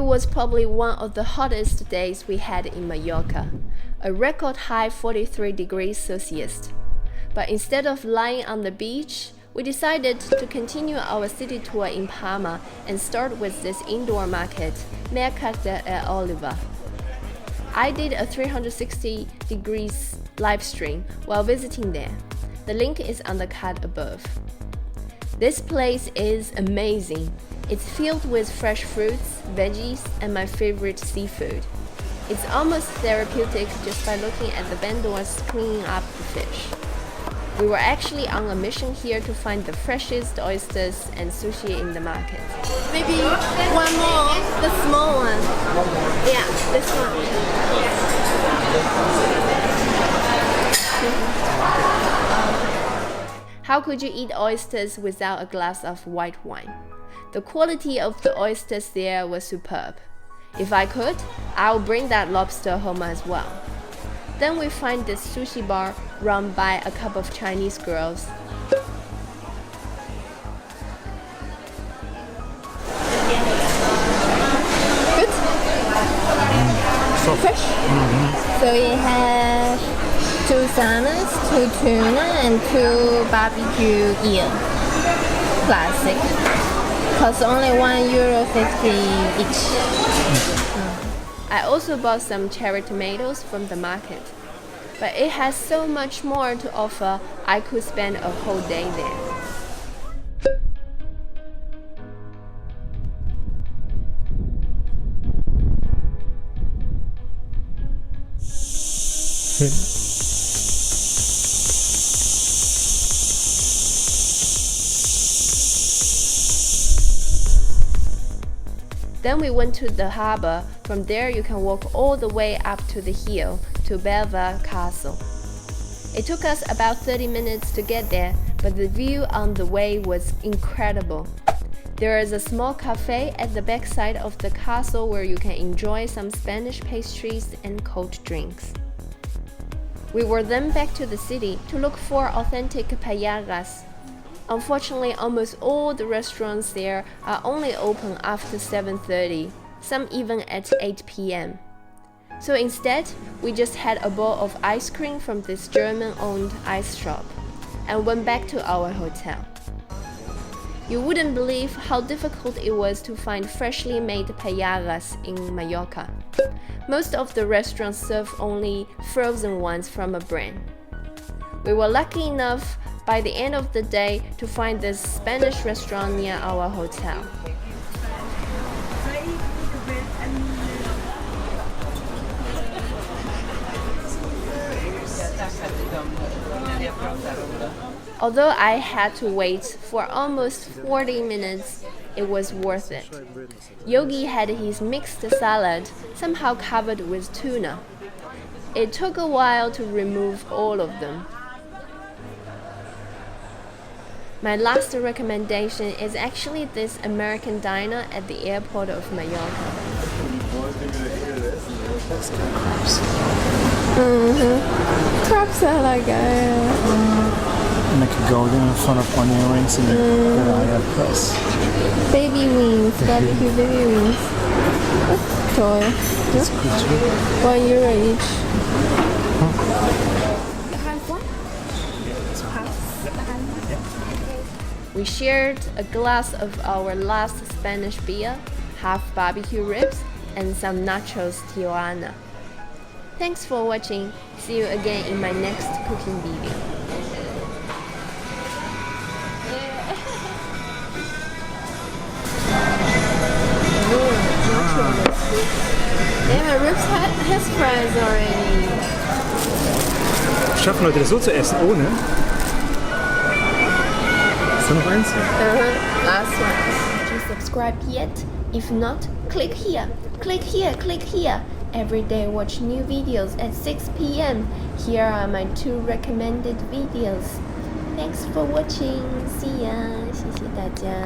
was probably one of the hottest days we had in Mallorca, a record high 43 degrees Celsius. But instead of lying on the beach, we decided to continue our city tour in Palma and start with this indoor market, Mercat de I'Olivar. I did a 360 degrees live stream while visiting there. The link is on the card above. This place is amazing. It's filled with fresh fruits, veggies, and my favorite seafood. It's almost therapeutic just by looking at the vendors cleaning up the fish. We were actually on a mission here to find the freshest oysters and sushi in the market. Maybe one more, the small one. Yeah, this one. How could you eat oysters without a glass of white wine? The quality of the oysters there was superb. If I could, I'll bring that lobster home as well. Then we find this sushi bar run by a couple of Chinese girls. Good? So fresh? So we have 2 salmons, 2 tuna, and 2 barbecue eel. Classic. Costs only €1.50 each. I also bought some cherry tomatoes from the market. But it has so much more to offer, I could spend a whole day there. Then we went to the harbour. From there you can walk all the way up to the hill to Bellver Castle. It took us about 30 minutes to get there, but the view on the way was incredible. There is a small cafe at the backside of the castle where you can enjoy some Spanish pastries and cold drinks. We were then back to the city to look for authentic paellas. Unfortunately, almost all the restaurants there are only open after 7:30, some even at 8 p.m. So instead, we just had a bowl of ice cream from this German-owned ice shop and went back to our hotel. You wouldn't believe how difficult it was to find freshly made paellas in Mallorca. Most of the restaurants serve only frozen ones from a brand. We were lucky enough by the end of the day to find this Spanish restaurant near our hotel. Although I had to wait for almost 40 minutes, it was worth it. Yogi had his mixed salad, somehow covered with tuna. It took a while to remove all of them. My last recommendation is actually this American diner at the airport of Mallorca. Crabs are like and like a golden in front of onion rings in the Paella press. Baby wings, barbecue baby wings. That's toy. That's good too. €1 each. We shared a glass of our last Spanish beer, half barbecue ribs, and some nachos Tijuana. Thanks for watching. See you again in my next cooking video. Yeah, my ribs has fries already. Schaffen Leute das so zu essen, ohne? Ist da noch eins? Last one. Did you subscribe yet? If not, click here. Click here, click here. Every day watch new videos at 6 p.m. Here are my 2 recommended videos. Thanks for watching. See ya. 谢谢大家。